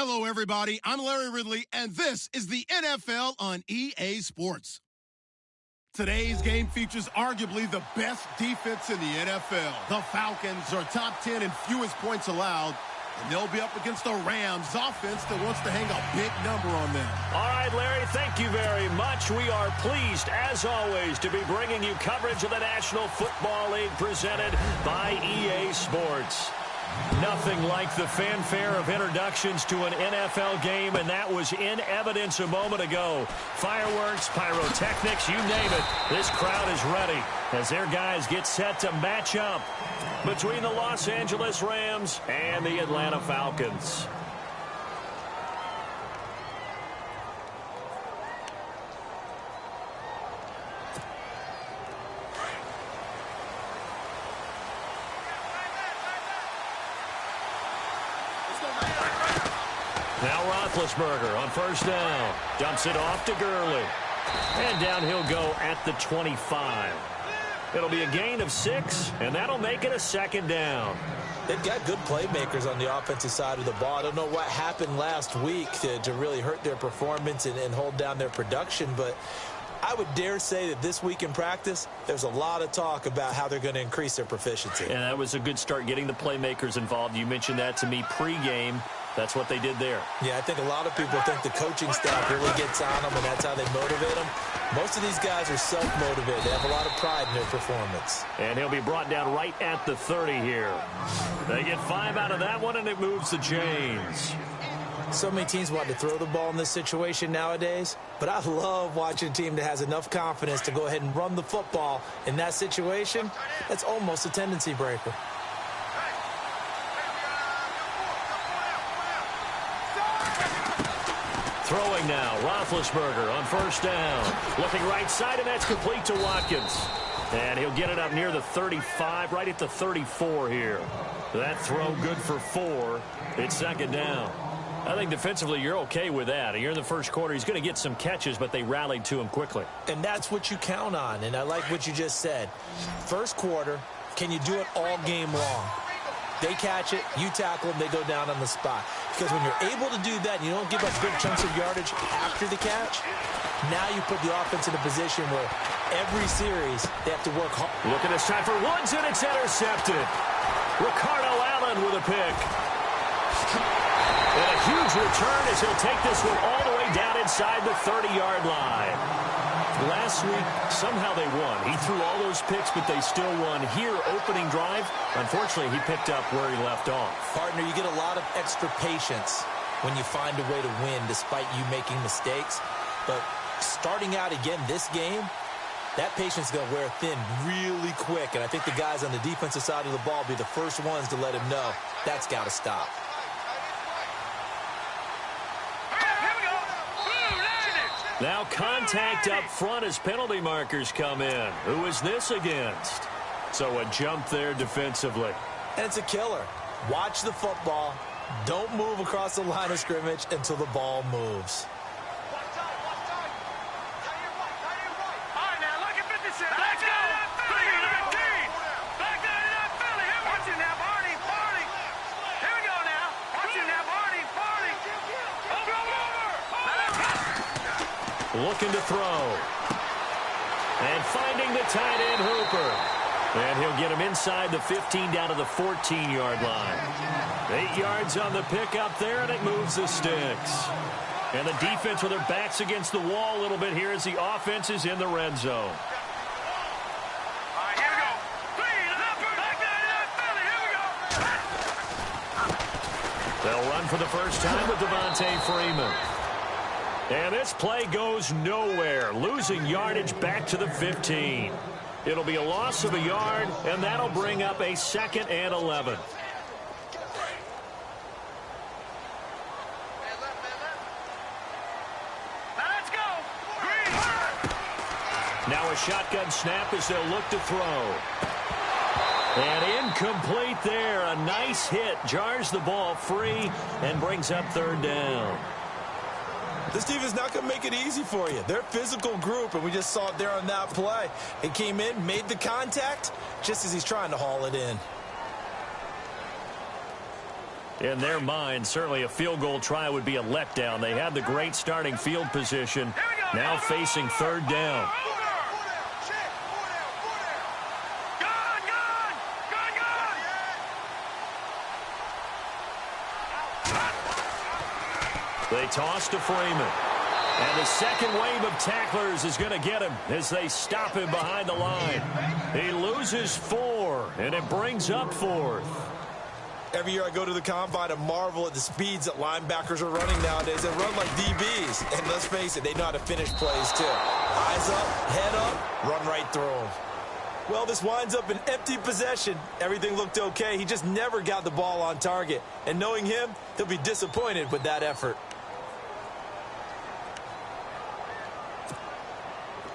Hello, everybody. I'm Larry Ridley, and this is the NFL on EA Sports. Today's game features arguably the best defense in the NFL. The Falcons are top 10 in fewest points allowed, and they'll be up against the Rams offense that wants to hang a big number on them. All right, Larry, thank you very much. We are pleased, as always, to be bringing you coverage of the National Football League presented by EA Sports. Nothing like the fanfare of introductions to an NFL game, and that was in evidence a moment ago. Fireworks, pyrotechnics, you name it. This crowd is ready as their guys get set to match up between the Los Angeles Rams and the Atlanta Falcons. Now Roethlisberger on first down. Dumps it off to Gurley. And down he'll go at the 25. It'll be a gain of 6, and that'll make it a second down. They've got good playmakers on the offensive side of the ball. I don't know what happened last week to really hurt their performance and hold down their production, but I would dare say that this week in practice, there's a lot of talk about how they're going to increase their proficiency. And that was a good start, getting the playmakers involved. You mentioned that to me pregame. That's what they did there. Yeah, I think a lot of people think the coaching staff really gets on them, and that's how they motivate them. Most of these guys are self-motivated. They have a lot of pride in their performance. And he'll be brought down right at the 30 here. They get 5 out of that one, and it moves the chains. So many teams want to throw the ball in this situation nowadays, but I love watching a team that has enough confidence to go ahead and run the football in that situation. That's almost a tendency breaker. Throwing now, Roethlisberger on first down. Looking right side, and that's complete to Watkins. And he'll get it up near the 35, right at the 34 here. That throw good for 4. It's second down. I think defensively you're okay with that. You're in the first quarter. He's going to get some catches, but they rallied to him quickly. And that's what you count on, and I like what you just said. First quarter, can you do it all game long? They catch it, you tackle them, they go down on the spot. Because when you're able to do that and you don't give up big chunks of yardage after the catch, now you put the offense in a position where every series they have to work hard. Look at this time for Woods, and it's intercepted. Ricardo Allen with a pick. And a huge return as he'll take this one all the way down inside the 30-yard line. Last week, somehow they won. He threw all those picks, but they still won. Here, opening drive, unfortunately, he picked up where he left off. Partner, you get a lot of extra patience when you find a way to win despite you making mistakes. But starting out again this game, that patience is going to wear thin really quick. And I think the guys on the defensive side of the ball will be the first ones to let him know that's got to stop. Now contact up front as penalty markers come in. Who is this against? So a jump there defensively. And it's a killer. Watch the football. Don't move across the line of scrimmage until the ball moves. Looking to throw. And finding the tight end, Hooper. And he'll get him inside the 15 down to the 14-yard line. 8 yards on the pickup there, and it moves the sticks. And the defense with their backs against the wall a little bit here as the offense is in the red zone. They'll run for the first time with Devontae Freeman. And this play goes nowhere, losing yardage back to the 15. It'll be a loss of a yard, and that'll bring up a 2nd and 11. Now a shotgun snap as they'll look to throw. And incomplete there. A nice hit. Jars the ball free and brings up 3rd down. This team is not going to make it easy for you. They're a physical group, and we just saw it there on that play. It came in, made the contact, just as he's trying to haul it in. In their mind, certainly a field goal try would be a letdown. They had the great starting field position, now facing third down. They toss to Freeman. And the second wave of tacklers is going to get him as they stop him behind the line. He loses 4, and it brings up 4th. Every year I go to the combine and marvel at the speeds that linebackers are running nowadays. They run like DBs. And let's face it, they know how to finish plays too. Eyes up, head up, run right through them. Well, this winds up an empty possession. Everything looked okay. He just never got the ball on target. And knowing him, he'll be disappointed with that effort.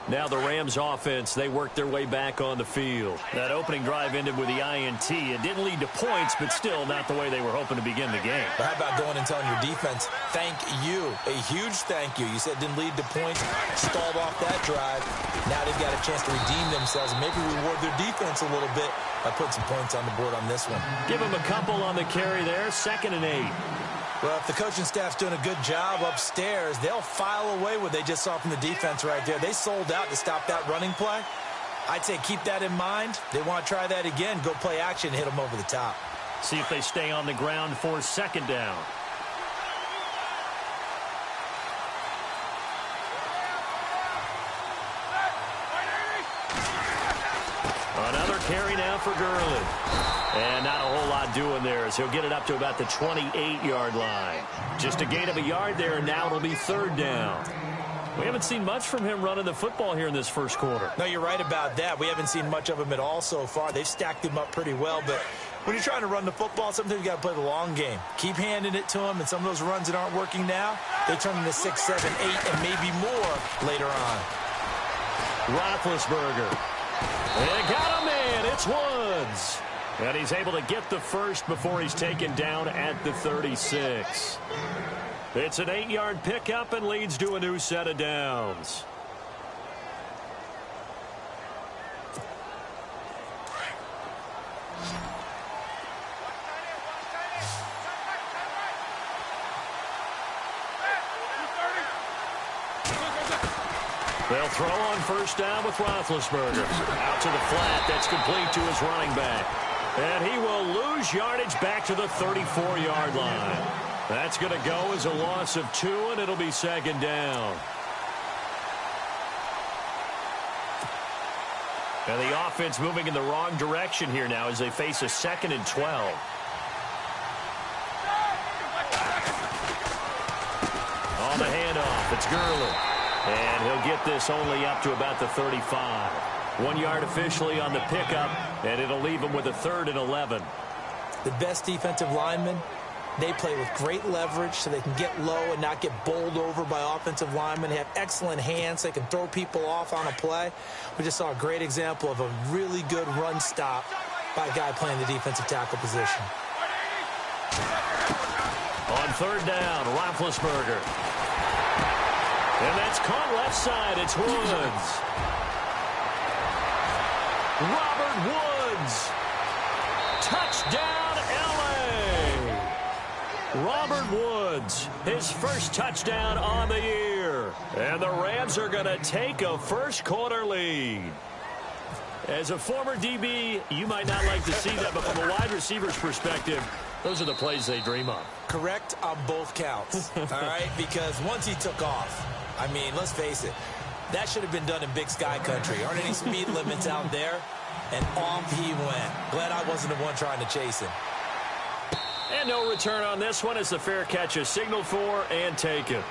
Now the Rams offense, they work their way back on the field. That opening drive ended with the INT. It didn't lead to points, but still not the way they were hoping to begin the game. But how about going and telling your defense, thank you, a huge thank you. You said it didn't lead to points, stalled off that drive. Now they've got a chance to redeem themselves and maybe reward their defense a little bit by putting some points on the board on this one. Give them a couple on the carry there, 2nd and 8. Well, if the coaching staff's doing a good job upstairs, they'll file away what they just saw from the defense right there. They sold out to stop that running play. I'd say keep that in mind. They want to try that again. Go play action and hit them over the top. See if they stay on the ground for 2nd down. Another carry now for Gurley. And not a whole lot doing there as he'll get it up to about the 28-yard line. Just a gain of a yard there, and now it'll be 3rd down. We haven't seen much from him running the football here in this first quarter. No, you're right about that. We haven't seen much of him at all so far. They've stacked him up pretty well, but when you're trying to run the football, sometimes you got to play the long game. Keep handing it to him, and some of those runs that aren't working now, they turn into 6, 7, 8, and maybe more later on. Roethlisberger. They got him in. It's Woods. And he's able to get the first before he's taken down at the 36. It's an 8-yard pickup and leads to a new set of downs. They'll throw on 1st down with Roethlisberger. Out to the flat. That's complete to his running back. And he will lose yardage back to the 34-yard line. That's going to go as a loss of 2, and it'll be 2nd down. And the offense moving in the wrong direction here now as they face a 2nd and 12. On the handoff, it's Gurley. And he'll get this only up to about the 35. 1 yard officially on the pickup, and it'll leave him with a 3rd and 11. The best defensive linemen, they play with great leverage so they can get low and not get bowled over by offensive linemen. They have excellent hands. They can throw people off on a play. We just saw a great example of a really good run stop by a guy playing the defensive tackle position. On 3rd down, Roethlisberger. And that's caught left side. It's Woods. Robert Woods. Touchdown, L.A. Robert Woods, his first touchdown on the year. And the Rams are going to take a first quarter lead. As a former DB, you might not like to see that, but from a wide receiver's perspective, those are the plays they dream of. Correct on both counts, all right? Because once he took off, I mean, let's face it, that should have been done in Big Sky country. Aren't any speed limits out there? And off he went. Glad I wasn't the one trying to chase him. And no return on this one as the fair catch is signaled for and taken.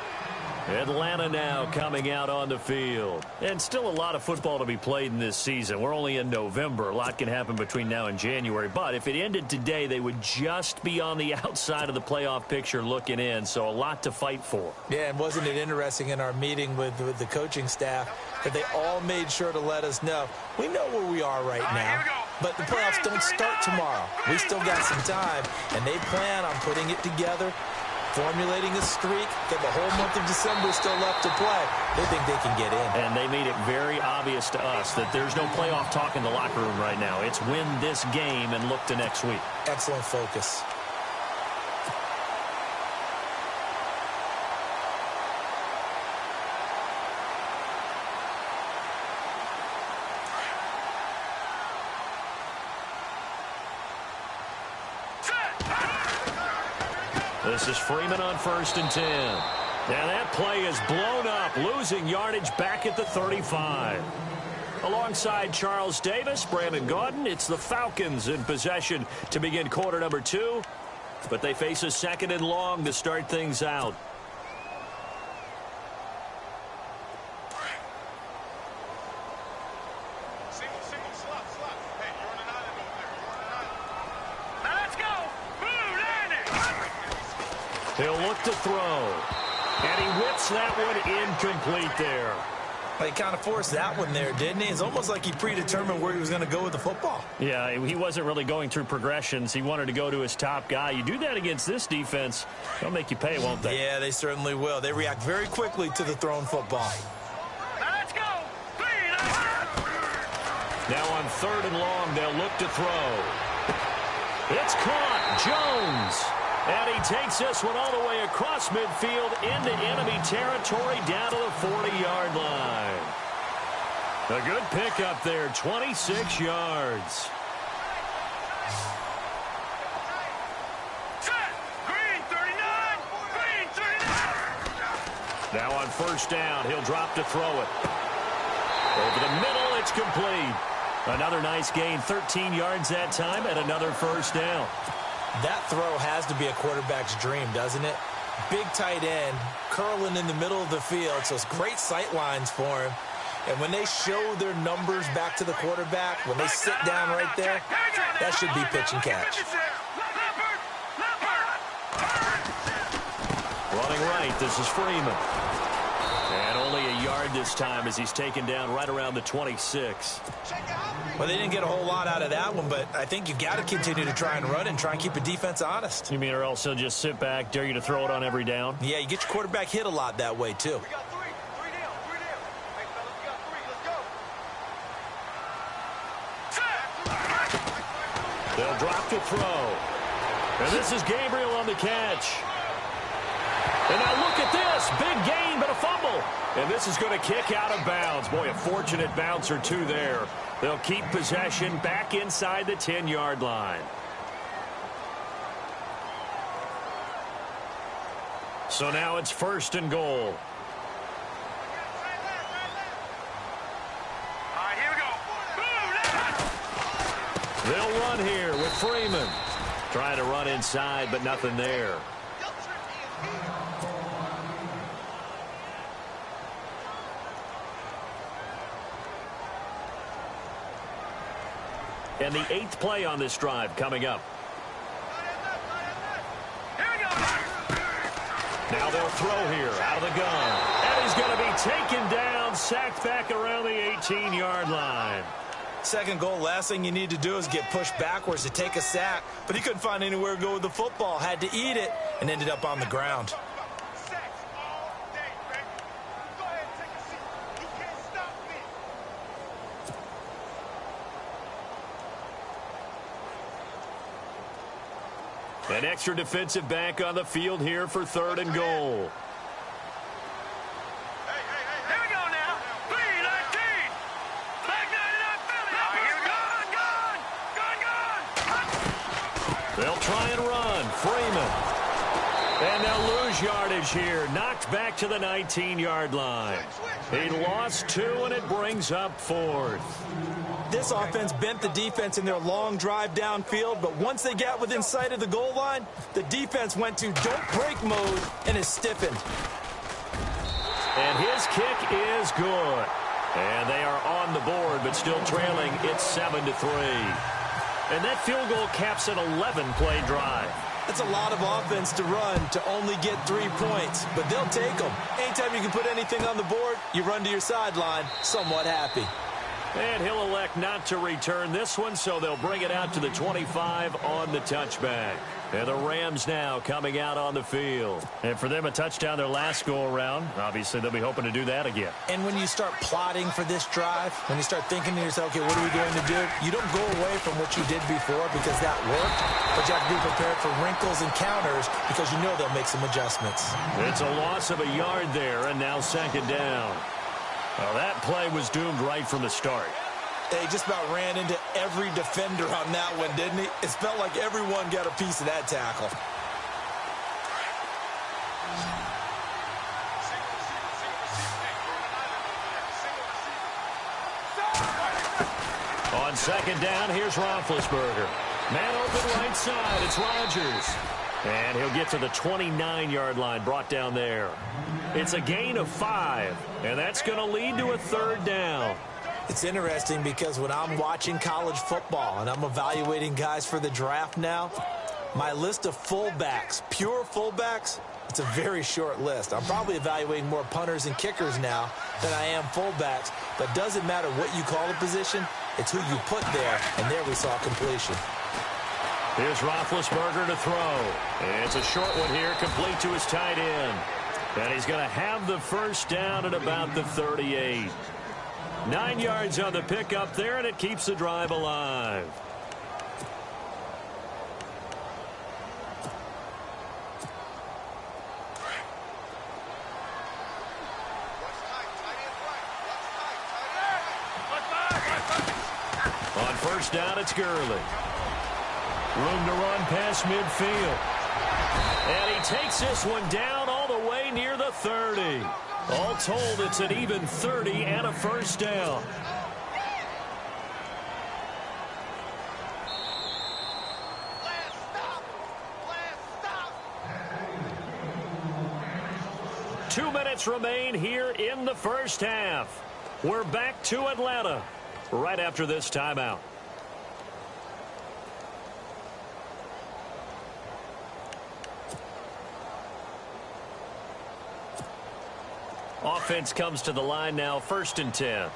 Atlanta now coming out on the field. And still a lot of football to be played in this season. We're only in November. A lot can happen between now and January. But if it ended today, they would just be on the outside of the playoff picture looking in. So a lot to fight for. Yeah, and wasn't it interesting in our meeting with the coaching staff that they all made sure to let us know, we know where we are right now, but the playoffs don't start tomorrow. We still got some time, and they plan on putting it together, formulating a streak, that the whole month of December is still left to play. They think they can get in. And they made it very obvious to us that there's no playoff talk in the locker room right now. It's win this game and look to next week. Excellent focus. This is Freeman on 1st and 10. And that play is blown up, losing yardage back at the 35. Alongside Charles Davis, Brandon Gaudin, it's the Falcons in possession to begin quarter number 2. But they face a 2nd and long to start things out. He'll look to throw. And he whips that one incomplete there. Well, he kind of forced that one there, didn't he? It's almost like he predetermined where he was going to go with the football. Yeah, he wasn't really going through progressions. He wanted to go to his top guy. You do that against this defense, they'll make you pay, won't they? Yeah, they certainly will. They react very quickly to the thrown football. Let's go. Now on 3rd and long, they'll look to throw. It's caught. Jones. And he takes this one all the way across midfield into enemy territory down to the 40-yard line. A good pickup there, 26 yards. Green 39! Green 39! Now on 1st down, he'll drop to throw it. Over the middle, it's complete. Another nice gain, 13 yards that time, and another 1st down. That throw has to be a quarterback's dream, doesn't it? Big tight end, curling in the middle of the field, so it's great sight lines for him. And when they show their numbers back to the quarterback, when they sit down right there, that should be pitch and catch. Running right, this is Freeman. And only a yard this time as he's taken down right around the 26. Well, they didn't get a whole lot out of that one, but I think you got to continue to try and run and try and keep the defense honest. You mean or else he'll just sit back, dare you to throw it on every down? Yeah, you get your quarterback hit a lot that way, too. We got three down. Hey, fellas, we got 3. Let's go. They'll drop to throw. And this is Gabriel on the catch. And now look at this. Big gain, but a fumble. And this is going to kick out of bounds. Boy, a fortunate bounce or two there. They'll keep possession back inside the 10-yard line. So now it's 1st and goal. All right, here we go. They'll run here with Freeman. Trying to run inside, but nothing there. And the 8th play on this drive coming up. Here we go. Now they'll throw here out of the gun. And he's going to be taken down, sacked back around the 18-yard line. 2nd goal, last thing you need to do is get pushed backwards to take a sack. But he couldn't find anywhere to go with the football. Had to eat it and ended up on the ground. Sacks all day, baby. Go ahead and take a seat. You can't stop me. An extra defensive back on the field here for 3rd and goal. Here we go now. 3-19. Flag 99 Philly. Oh, here we go. Gone. They'll try and run. Freeman. And they'll lose yardage here. Knocked back to the 19-yard line. He lost 2, and it brings up 4th. This offense bent the defense in their long drive downfield, but once they got within sight of the goal line, the defense went to don't break mode and is stiffened. And his kick is good. And they are on the board, but still trailing. It's 7-3. And that field goal caps an 11-play drive. That's a lot of offense to run to only get 3 points, but they'll take them. Anytime you can put anything on the board, you run to your sideline somewhat happy. And he'll elect not to return this one, so they'll bring it out to the 25 on the touchback. And the Rams now coming out on the field. And for them, a touchdown their last go-around. Obviously, they'll be hoping to do that again. And when you start plotting for this drive, when you start thinking to yourself, okay, what are we going to do? You don't go away from what you did before because that worked, but you have to be prepared for wrinkles and counters because you know they'll make some adjustments. It's a loss of a yard there, and now 2nd down. Well, that play was doomed right from the start. He just about ran into every defender on that one, didn't he? It felt like everyone got a piece of that tackle. On second down, here's Roethlisberger. Man open right side, it's Rodgers. And he'll get to the 29-yard line, brought down there. It's a gain of 5, and that's going to lead to a third down. It's interesting because when I'm watching college football and I'm evaluating guys for the draft now, my list of fullbacks, pure fullbacks, it's a very short list. I'm probably evaluating more punters and kickers now than I am fullbacks, but it doesn't matter what you call the position, it's who you put there, and there we saw completion. Here's Roethlisberger to throw. And it's a short one here, complete to his tight end. And he's going to have the first down at about the 38. 9 yards on the pickup there, and it keeps the drive alive. On first down, it's Gurley. Room to run past midfield. And he takes this one down all the way near the 30. All told, it's an even 30 and a first down. Stop. 2 minutes remain here in the first half. We're back to Atlanta right after this timeout. Offense comes to the line now, 1st and 10.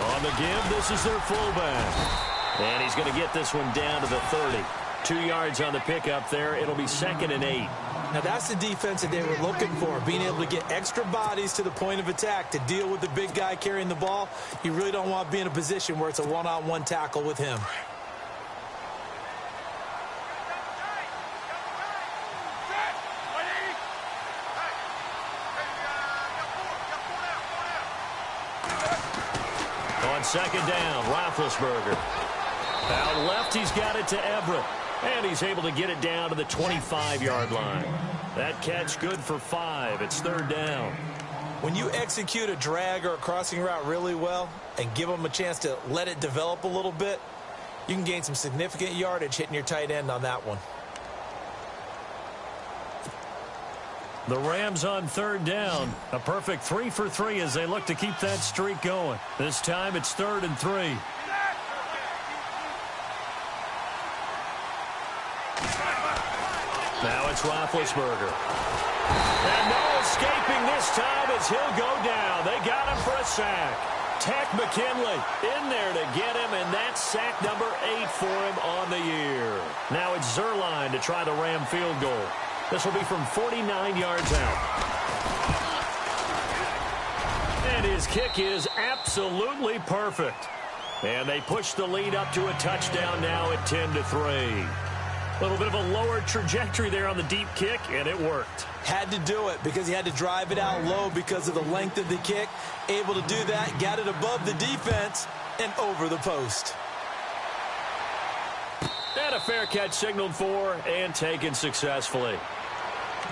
On the give, this is their fullback. And he's going to get this one down to the 30. 2 yards on the pickup there. It'll be 2nd and 8. Now that's the defense that they were looking for, being able to get extra bodies to the point of attack to deal with the big guy carrying the ball. You really don't want to be in a position where it's a one-on-one tackle with him. On second down, Roethlisberger. Out left, he's got it to Everett. And he's able to get it down to the 25-yard line. That catch good for 5. It's 3rd down. When you execute a drag or a crossing route really well and give them a chance to let it develop a little bit, you can gain some significant yardage hitting your tight end on that one. The Rams on 3rd down. A perfect 3 for 3 as they look to keep that streak going. This time it's 3rd and 3. Now it's Roethlisberger. And no escaping this time as he'll go down. They got him for a sack. Tech McKinley in there to get him, and that's sack number 8 for him on the year. Now it's Zerline to try the Ram field goal. This will be from 49 yards out. And his kick is absolutely perfect. And they push the lead up to a touchdown now at 10-3. A little bit of a lower trajectory there on the deep kick, and it worked. Had to do it because he had to drive it out low because of the length of the kick. Able to do that, got it above the defense, and over the post. And a fair catch signaled for and taken successfully.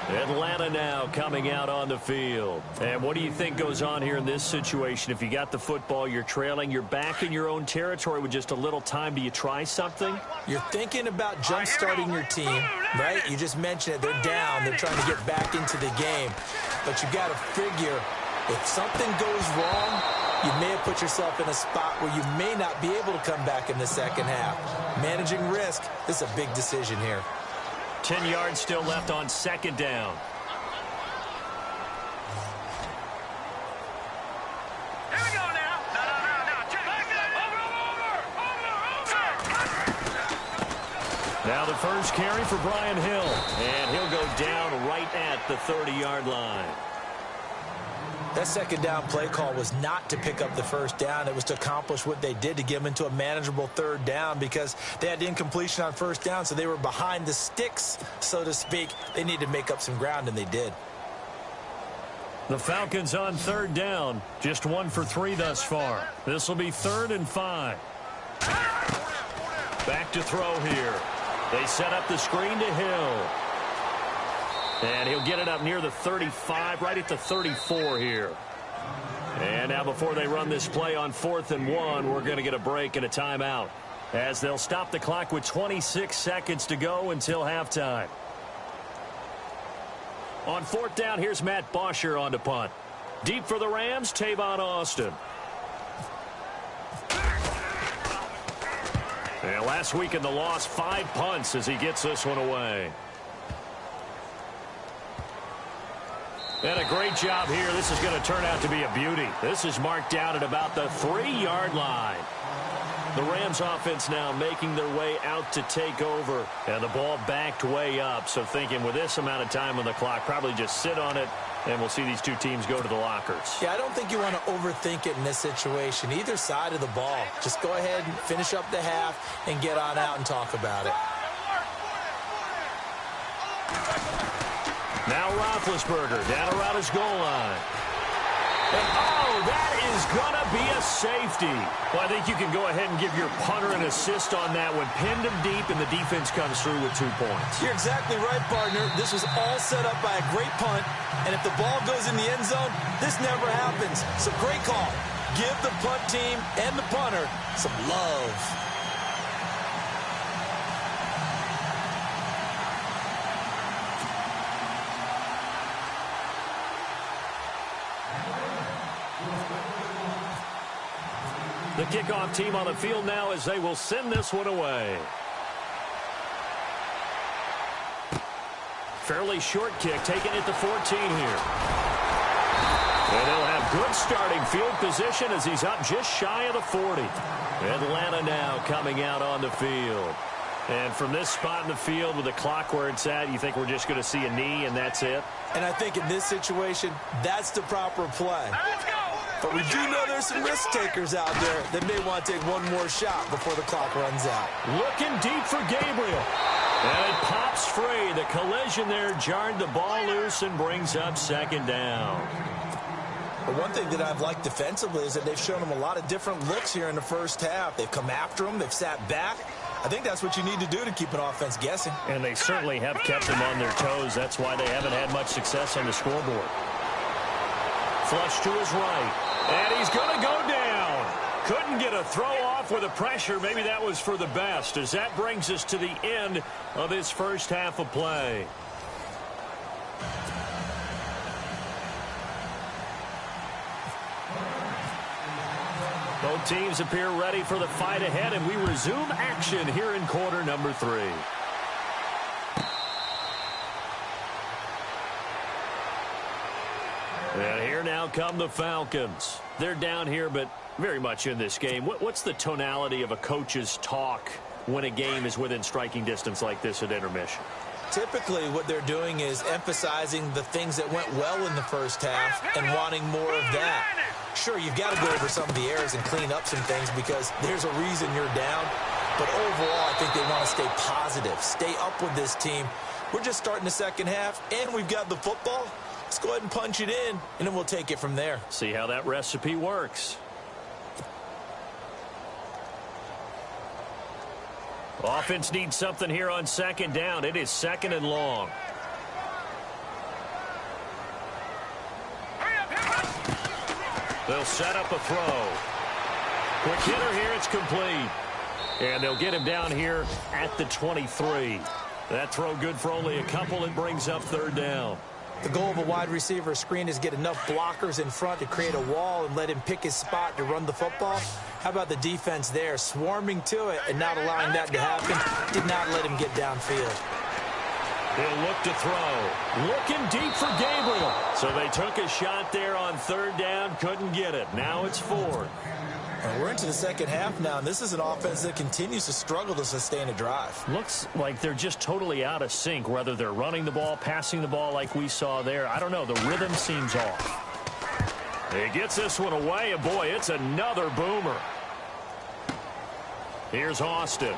Atlanta now coming out on the field. And what do you think goes on here in this situation? If you got the football, you're trailing, you're back in your own territory with just a little time. Do you try something? You're thinking about jump-starting your team, right? You just mentioned it. They're down. They're trying to get back into the game. But you got to figure if something goes wrong, you may have put yourself in a spot where you may not be able to come back in the second half. Managing risk, this is a big decision here. 10 yards still left on 2nd down. Here we go now. No. Check. Over. Now the first carry for Brian Hill. And he'll go down right at the 30-yard line. That second down play call was not to pick up the first down. It was to accomplish what they did, to get them into a manageable third down, because they had the incompletion on first down, so they were behind the sticks, so to speak. They needed to make up some ground, and they did. The Falcons on third down, just 1 for 3 thus far. This will be 3rd and 5. Back to throw here. They set up the screen to Hill. And he'll get it up near the 35, right at the 34 here. And now before they run this play on 4th and 1, we're going to get a break and a timeout, as they'll stop the clock with 26 seconds to go until halftime. On 4th down, here's Matt Bosher on to punt. Deep for the Rams, Tavon Austin. And last week in the loss, 5 punts as he gets this one away. And a great job here. This is going to turn out to be a beauty. This is marked down at about the 3-yard line. The Rams offense now making their way out to take over. And the ball backed way up. So thinking with this amount of time on the clock, probably just sit on it, and we'll see these two teams go to the lockers. Yeah, I don't think you want to overthink it in this situation. Either side of the ball. Just go ahead and finish up the half and get on out and talk about it. Now Roethlisberger down around his goal line. And, oh, that is going to be a safety. Well, I think you can go ahead and give your punter an assist on that one. Pinned him deep, and the defense comes through with 2 points. You're exactly right, partner. This was all set up by a great punt, and if the ball goes in the end zone, this never happens. So great call. Give the punt team and the punter some love. The kickoff team on the field now as they will send this one away. Fairly short kick, taken at the 14 here. And they'll have good starting field position as he's up just shy of the 40. Atlanta now coming out on the field. And from this spot in the field with the clock where it's at, you think we're just going to see a knee and that's it? And I think in this situation, that's the proper play. But we do know there's some risk takers out there that may want to take one more shot before the clock runs out. Looking deep for Gabriel. And it pops free. The collision there jarred the ball loose and brings up 2nd down. But one thing that I've liked defensively is that they've shown them a lot of different looks here in the first half. They've come after them. They've sat back. I think that's what you need to do to keep an offense guessing. And they certainly have kept them on their toes. That's why they haven't had much success on the scoreboard. Flush to his right. And he's going to go down. Couldn't get a throw off with the pressure. Maybe that was for the best, as that brings us to the end of his first half of play. Both teams appear ready for the fight ahead, and we resume action here in quarter number 3. And here now come the Falcons. They're down here, but very much in this game. What's the tonality of a coach's talk when a game is within striking distance like this at intermission? Typically, what they're doing is emphasizing the things that went well in the first half and wanting more of that. Sure, you've got to go over some of the errors and clean up some things because there's a reason you're down. But overall, I think they want to stay positive, stay up with this team. We're just starting the second half, and we've got the football. Let's go ahead and punch it in, and then we'll take it from there. See how that recipe works. Offense needs something here on 2nd down. It is 2nd and long. They'll set up a throw. Quick hitter here. It's complete. And they'll get him down here at the 23. That throw good for only a couple. It brings up 3rd down. The goal of a wide receiver screen is get enough blockers in front to create a wall and let him pick his spot to run the football. How about the defense there, swarming to it and not allowing that to happen? Did not let him get downfield. He'll look to throw. Looking deep for Gabriel. So they took a shot there on 3rd down, couldn't get it. Now it's 4th. And we're into the second half now, and this is an offense that continues to struggle to sustain a drive. Looks like they're just totally out of sync, whether they're running the ball, passing the ball like we saw there. I don't know. The rhythm seems off. He gets this one away, and boy, it's another boomer. Here's Austin.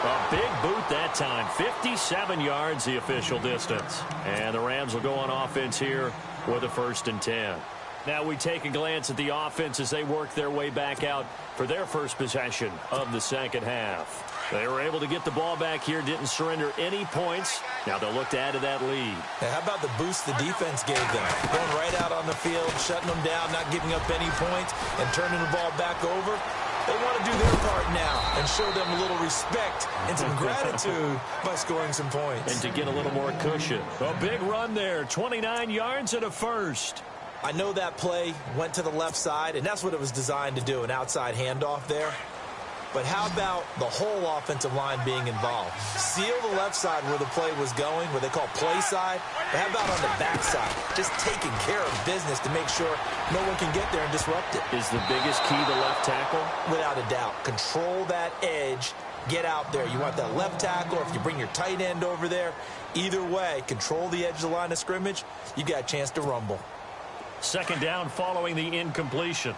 A big boot that time. 57 yards the official distance. And the Rams will go on offense here with a 1st and 10. Now we take a glance at the offense as they work their way back out for their first possession of the second half. They were able to get the ball back here, didn't surrender any points. Now they'll look to add to that lead. Hey, how about the boost the defense gave them? Going right out on the field, shutting them down, not giving up any points, and turning the ball back over. They want to do their part now and show them a little respect and some gratitude by scoring some points. And to get a little more cushion. A big run there, 29 yards and a first. I know that play went to the left side, and that's what it was designed to do, an outside handoff there. But how about the whole offensive line being involved? Seal the left side where the play was going, what they call play side. But how about on the back side? Just taking care of business to make sure no one can get there and disrupt it. Is the biggest key the left tackle? Without a doubt. Control that edge. Get out there. You want that left tackle, or if you bring your tight end over there, either way, control the edge of the line of scrimmage, you got a chance to rumble. 2nd down following the incompletion.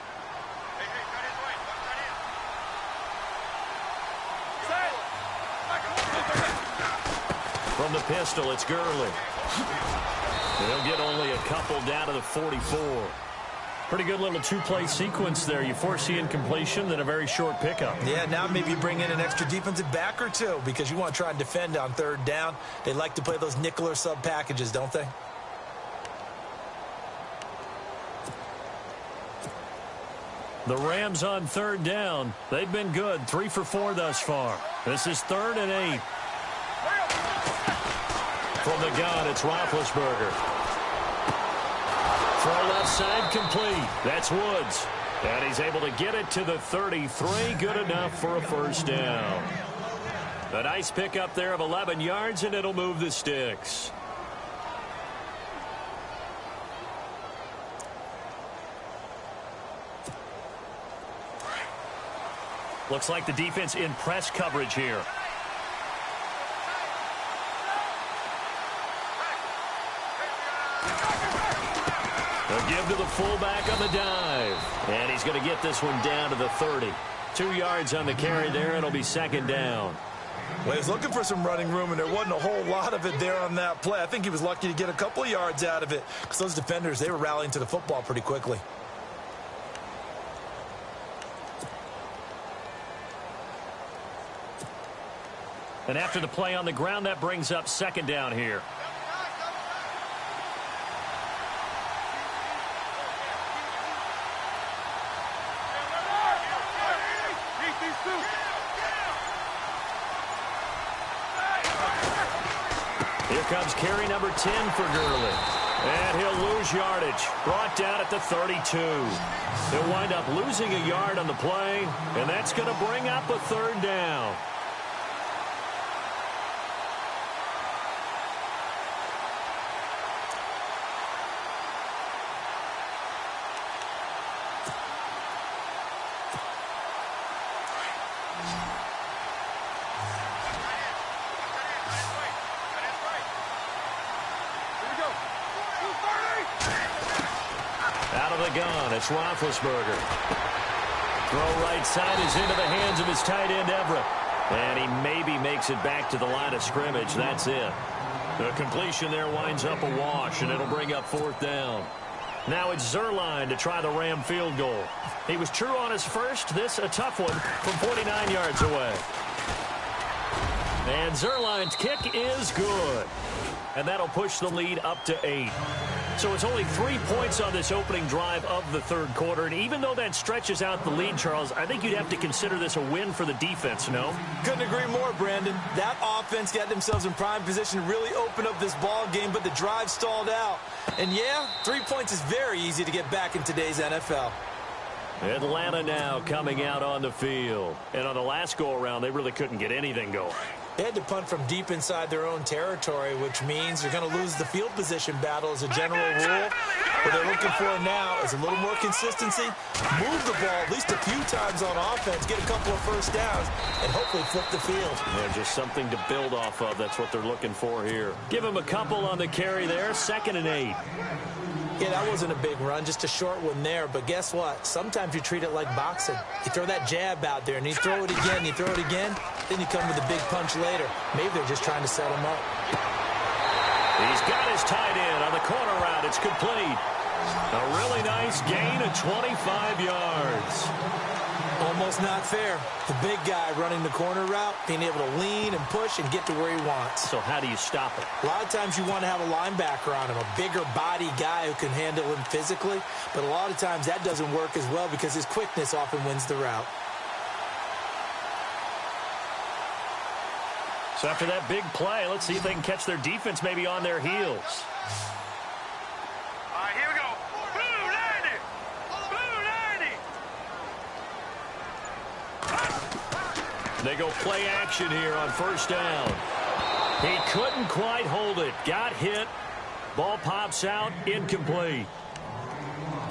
From the pistol, it's Gurley. They'll get only a couple down to the 44. Pretty good little 2-play sequence there. You force the incompletion, then a very short pickup. Yeah, now maybe bring in an extra defensive back or two because you want to try and defend on 3rd down. They like to play those nickel or sub packages, don't they? The Rams on 3rd down. They've been good. 3 for 4 thus far. This is 3rd and 8. From the gun, it's Roethlisberger. Throw left side complete. That's Woods. And he's able to get it to the 33. Good enough for a 1st down. A nice pickup there of 11 yards, and it'll move the sticks. Looks like the defense in press coverage here. They'll give to the fullback on the dive. And he's going to get this one down to the 30. 2 yards on the carry there. It'll be 2nd down. Well, he was looking for some running room, and there wasn't a whole lot of it there on that play. I think he was lucky to get a couple of yards out of it because those defenders, they were rallying to the football pretty quickly. And after the play on the ground, that brings up 2nd down here. Here comes carry number 10 for Gurley. And he'll lose yardage. Brought down at the 32. He'll wind up losing a yard on the play, and that's going to bring up a 3rd down. Gun. It's Roethlisberger. Throw right side is into the hands of his tight end, Everett. And he maybe makes it back to the line of scrimmage. That's it. The completion there winds up a wash, and it'll bring up 4th down. Now it's Zerline to try the Ram field goal. He was true on his first. This a tough one from 49 yards away. And Zerline's kick is good. And that'll push the lead up to 8. So it's only 3 points on this opening drive of the 3rd quarter. And even though that stretches out the lead, Charles, I think you'd have to consider this a win for the defense, no? Couldn't agree more, Brandon. That offense got themselves in prime position to really open up this ball game, but the drive stalled out. And, yeah, 3 points is very easy to get back in today's NFL. Atlanta now coming out on the field. And on the last go-around, they really couldn't get anything going. They had to punt from deep inside their own territory, which means you're going to lose the field position battle as a general rule. What they're looking for now is a little more consistency, move the ball at least a few times on offense, get a couple of first downs, and hopefully flip the field. Yeah, just something to build off of. That's what they're looking for here. Give him a couple on the carry there, 2nd and 8. Yeah, that wasn't a big run, just a short one there. But guess what? Sometimes you treat it like boxing. You throw that jab out there, and you throw it again, you throw it again, then you come with a big punch later. Maybe they're just trying to set him up. He's got his tight end on the corner route. It's complete. A really nice gain of 25 yards. Almost not fair. The big guy running the corner route, being able to lean and push and get to where he wants. So how do you stop it? A lot of times you want to have a linebacker on him, a bigger body guy who can handle him physically. But a lot of times that doesn't work as well because his quickness often wins the route. So after that big play, let's see if they can catch their defense maybe on their heels. All right, here we go. Blue 90. Blue 90. They go play action here on 1st down. He couldn't quite hold it. Got hit. Ball pops out. Incomplete.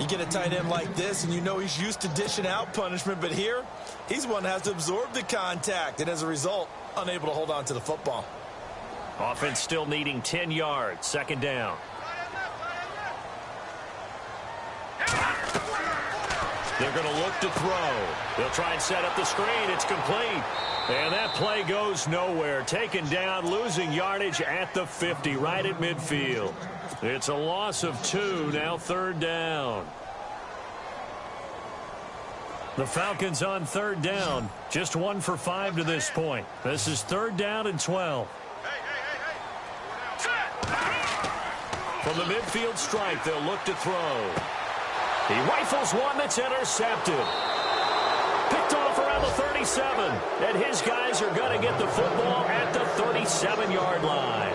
You get a tight end like this, and you know he's used to dishing out punishment, but here, he's one that has to absorb the contact, and as a result, unable to hold on to the football. Offense still needing 10 yards. 2nd down. They're going to look to throw. They'll try and set up the screen. It's complete. And that play goes nowhere. Taken down, losing yardage at the 50, right at midfield. It's a loss of 2, now 3rd down. The Falcons on 3rd down, just 1 for 5 to this point. This is 3rd down and 12. From the midfield stripe, they'll look to throw. He rifles one that's intercepted. Picked off around the 37. And his guys are going to get the football at the 37-yard line.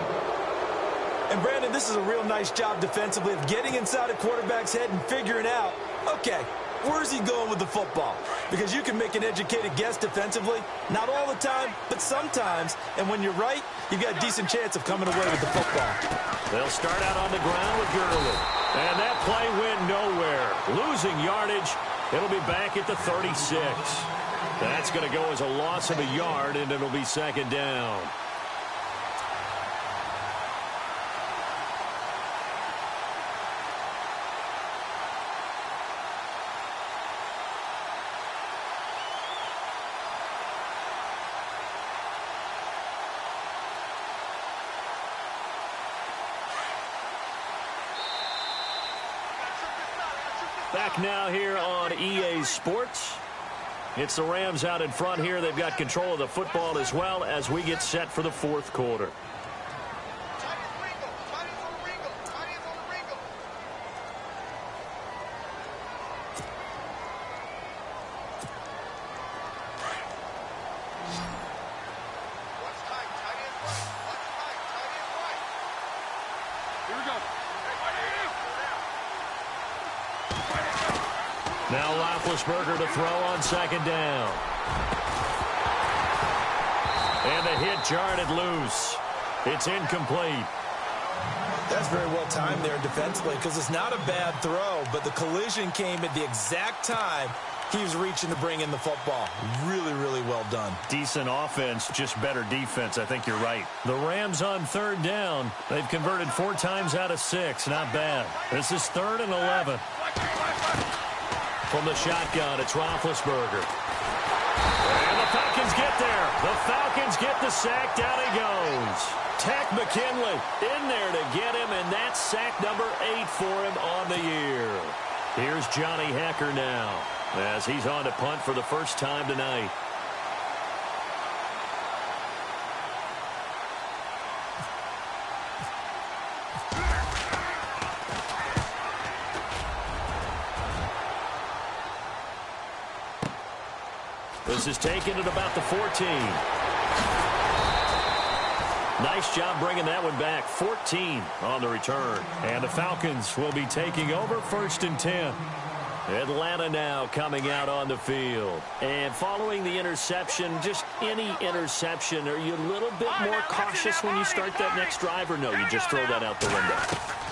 And, Brandon, this is a real nice job defensively of getting inside a quarterback's head and figuring out, okay, where's he going with the football? Because you can make an educated guess defensively. Not all the time, but sometimes. And when you're right, you've got a decent chance of coming away with the football. They'll start out on the ground with Gurley. And that play went nowhere. Losing yardage. It'll be back at the 36. That's going to go as a loss of a yard, and it'll be 2nd down. Back now here on EA Sports. It's the Rams out in front here. They've got control of the football as well as we get set for the 4th quarter. Now Roethlisberger to throw on 2nd down. And the hit jarred it loose. It's incomplete. That's very well timed there defensively because it's not a bad throw, but the collision came at the exact time he was reaching to bring in the football. Really, really well done. Decent offense, just better defense. I think you're right. The Rams on 3rd down. They've converted 4 times out of 6. Not bad. This is 3rd and 11. From the shotgun, it's Roethlisberger. And the Falcons get there. The Falcons get the sack. Down he goes. Tech McKinley in there to get him, and that's sack number 8 for him on the year. Here's Johnny Hecker now as he's on to punt for the first time tonight. This is taken at about the 14. Nice job bringing that one back. 14 on the return. And the Falcons will be taking over 1st and 10. Atlanta now coming out on the field. And following the interception, just any interception, are you a little bit more cautious when you start that next drive, or no, you just throw that out the window?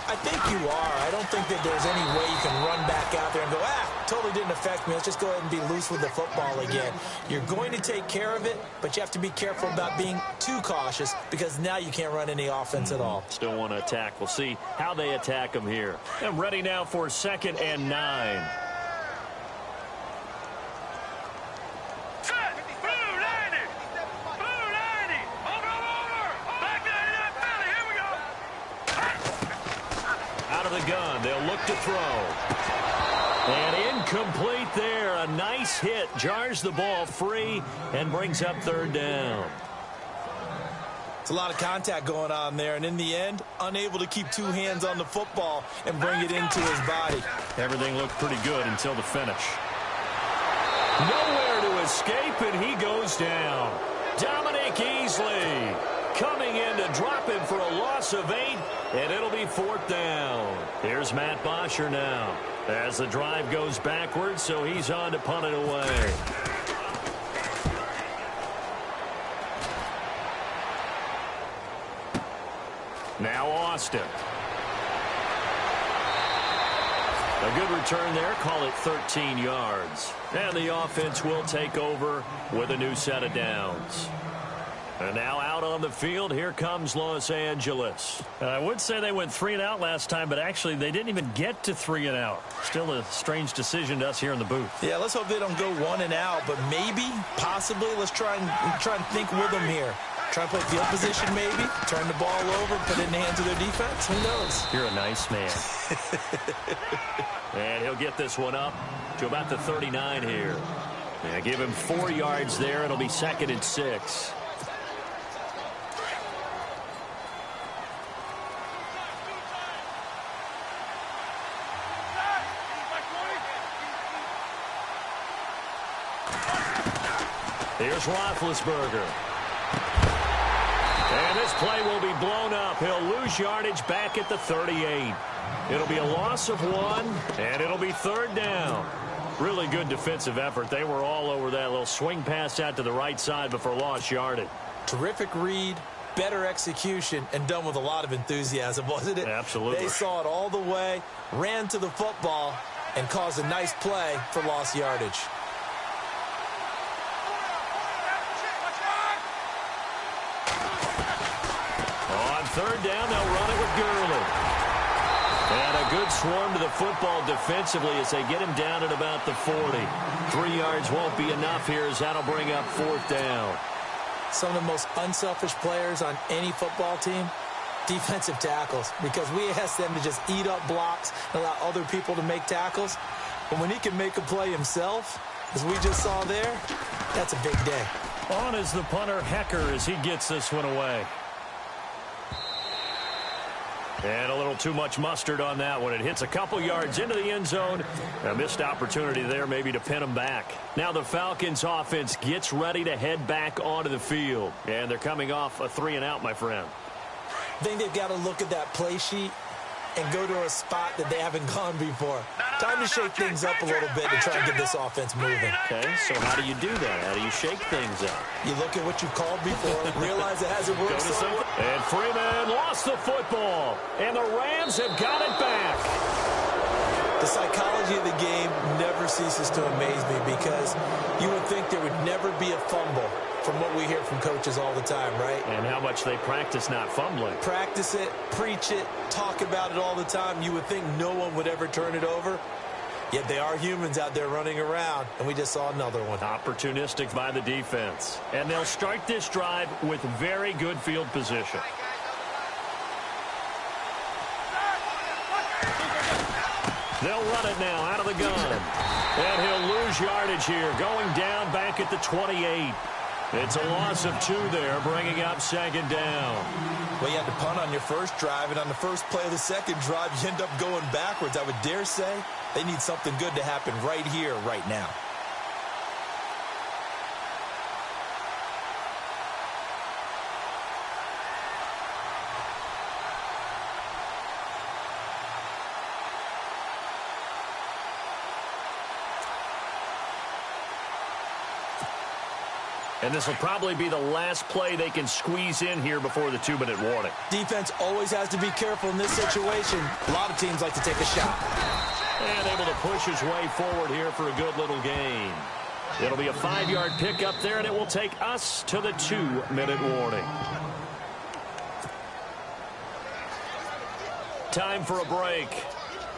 I think you are. I don't think that there's any way you can run back out there and go, totally didn't affect me. Let's just go ahead and be loose with the football again. You're going to take care of it, but you have to be careful about being too cautious because now you can't run any offense at all. Still want to attack. We'll see how they attack them here. And ready now for 2nd and 9. Gun. They'll look to throw. And incomplete there. A nice hit. Jars the ball free and brings up 3rd down. It's a lot of contact going on there, and in the end, unable to keep 2 hands on the football and bring it into his body. Everything looked pretty good until the finish. Nowhere to escape, and he goes down. Dominic Easley coming in to drop him for a loss of 8, and it'll be 4th down. Here's Matt Bosher now as the drive goes backwards, so he's on to punt it away. Now Austin. A good return there, call it 13 yards. And the offense will take over with a new set of downs. And now out on the field, here comes Los Angeles. I would say they went 3 and out last time, but actually they didn't even get to 3 and out. Still a strange decision to us here in the booth. Yeah, let's hope they don't go 1 and out, but maybe, possibly, let's try and think with them here. Try and play field position maybe, turn the ball over, put it in the hands of their defense. Who knows? You're a nice man. And he'll get this one up to about the 39 here. Yeah, give him 4 yards there. It'll be 2nd and 6. Here's Roethlisberger. And this play will be blown up. He'll lose yardage back at the 38. It'll be a loss of 1, and it'll be 3rd down. Really good defensive effort. They were all over that little swing pass out to the right side before lost yardage. Terrific read, better execution, and done with a lot of enthusiasm, wasn't it? Absolutely. They saw it all the way, ran to the football, and caused a nice play for lost yardage. On 3rd down, they'll run it with Gurley. And a good swarm to the football defensively as they get him down at about the 40. 3 yards won't be enough here as that'll bring up 4th down. Some of the most unselfish players on any football team, defensive tackles, because we ask them to just eat up blocks and allow other people to make tackles. But when he can make a play himself, as we just saw there, that's a big day. On is the punter, Hecker, as he gets this one away. And a little too much mustard on that one. It hits a couple yards into the end zone. A missed opportunity there maybe to pin him back. Now the Falcons offense gets ready to head back onto the field. And they're coming off a 3 and out, my friend. I think they've got to look at that play sheet and go to a spot that they haven't gone before. Time to shake things up a little bit to try and get this offense moving. Okay, so how do you do that? How do you shake things up? You look at what you've called before, realize it hasn't worked so well. And Freeman lost the football, and the Rams have got it back. The psychology of the game never ceases to amaze me because you would think there would never be a fumble from what we hear from coaches all the time, right? And how much they practice not fumbling. Practice it, preach it, talk about it all the time. You would think no one would ever turn it over. Yet they are humans out there running around, and we just saw another one. Opportunistic by the defense. And they'll start this drive with very good field position. They'll run it now out of the gun. And he'll lose yardage here, going down back at the 28. It's a loss of 2 there, bringing up 2nd down. Well, you had to punt on your first drive, and on the first play of the second drive, you end up going backwards. I would dare say they need something good to happen right here, right now. And this will probably be the last play they can squeeze in here before the 2-minute warning. Defense always has to be careful in this situation. A lot of teams like to take a shot. And able to push his way forward here for a good little gain. It'll be a 5-yard pickup there, and it will take us to the 2-minute warning. Time for a break.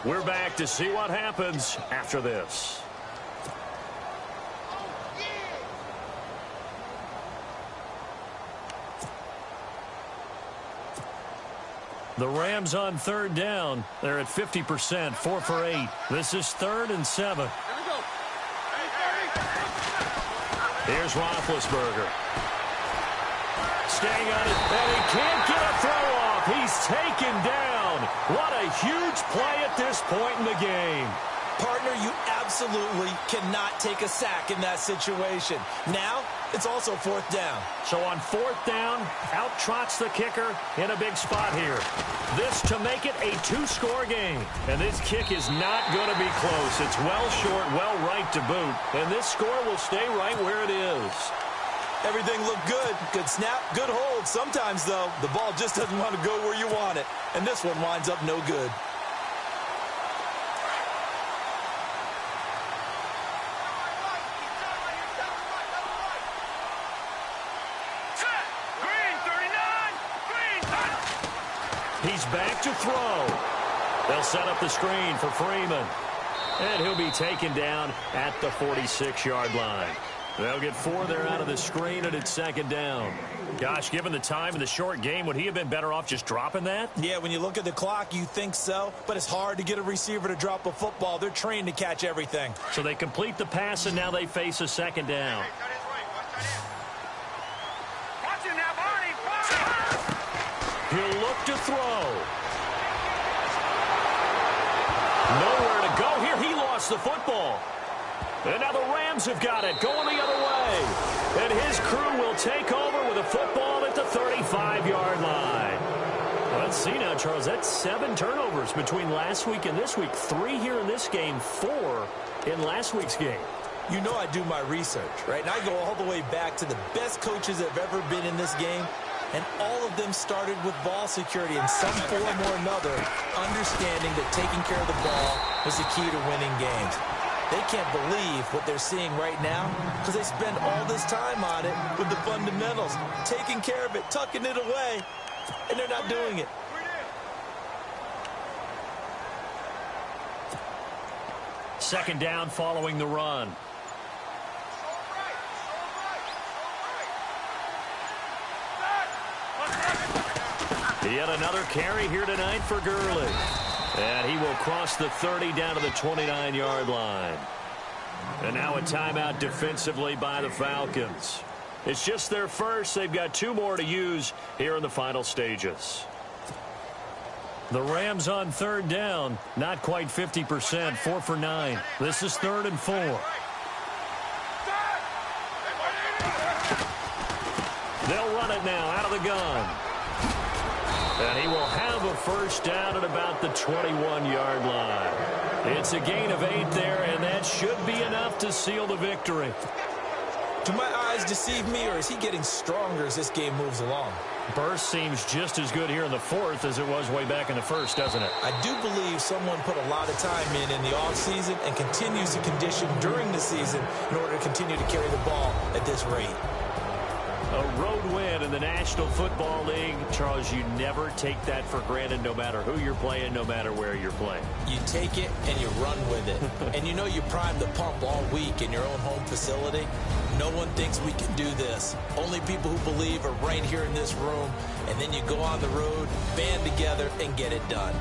We're back to see what happens after this. The Rams on 3rd down. They're at 50%, 4 for 8. This is 3rd and 7. Here's Roethlisberger. Staying on it, and he can't get a throw off. He's taken down. What a huge play at this point in the game. Partner, you absolutely cannot take a sack in that situation. Now, it's also 4th down. So on 4th down, out trots the kicker in a big spot here. This to make it a 2-score game. And this kick is not going to be close. It's well short, well right to boot. And this score will stay right where it is. Everything looked good. Good snap, good hold. Sometimes, though, the ball just doesn't want to go where you want it. And this one winds up no good. He's back to throw. They'll set up the screen for Freeman. And he'll be taken down at the 46-yard line. They'll get 4 there out of the screen, and it's 2nd down. Gosh, given the time and the short game, would he have been better off just dropping that? Yeah, when you look at the clock, you think so. But it's hard to get a receiver to drop a football. They're trained to catch everything. So they complete the pass, and now they face a 2nd down. He'll look to throw. Nowhere to go here. He lost the football. And now the Rams have got it, going the other way. And his crew will take over with a football at the 35-yard line. Let's see now, Charles. That's 7 turnovers between last week and this week. 3 here in this game, 4 in last week's game. You know I do my research, right? And I go all the way back to the best coaches that have ever been in this game. And all of them started with ball security in some form or another, understanding that taking care of the ball was the key to winning games. They can't believe what they're seeing right now because they spend all this time on it with the fundamentals, taking care of it, tucking it away, and they're not doing it. Second down following the run. Yet another carry here tonight for Gurley. And he will cross the 30 down to the 29-yard line. And now a timeout defensively by the Falcons. It's just their first. They've got 2 more to use here in the final stages. The Rams on 3rd down. Not quite 50%. 4 for 9. This is 3rd and 4. They'll run it now out of the gun. And he will have a first down at about the 21-yard line. It's a gain of 8 there, and that should be enough to seal the victory. Do my eyes deceive me, or is he getting stronger as this game moves along? Burst seems just as good here in the 4th as it was way back in the 1st, doesn't it? I do believe someone put a lot of time in the offseason and continues to condition during the season in order to continue to carry the ball at this rate. A road win in the National Football League. Charles, you never take that for granted no matter who you're playing, no matter where you're playing. You take it and you run with it. And you know you primed the pump all week in your own home facility. No one thinks we can do this. Only people who believe are right here in this room. And then you go on the road, band together, and get it done.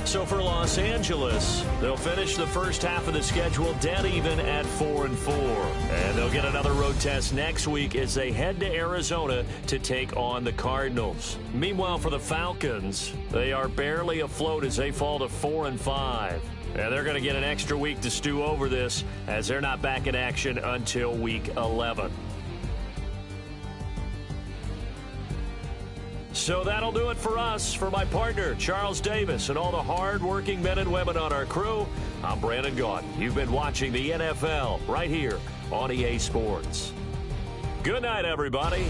So for Los Angeles, they'll finish the first half of the schedule dead even at 4-4. And they'll get another road test next week as they head to Arizona to take on the Cardinals. Meanwhile, for the Falcons, they are barely afloat as they fall to 4-5. And they're going to get an extra week to stew over this as they're not back in action until week 11. So that'll do it for us. For my partner, Charles Davis, and all the hard-working men and women on our crew, I'm Brandon Gaudin. You've been watching the NFL right here on EA Sports. Good night, everybody.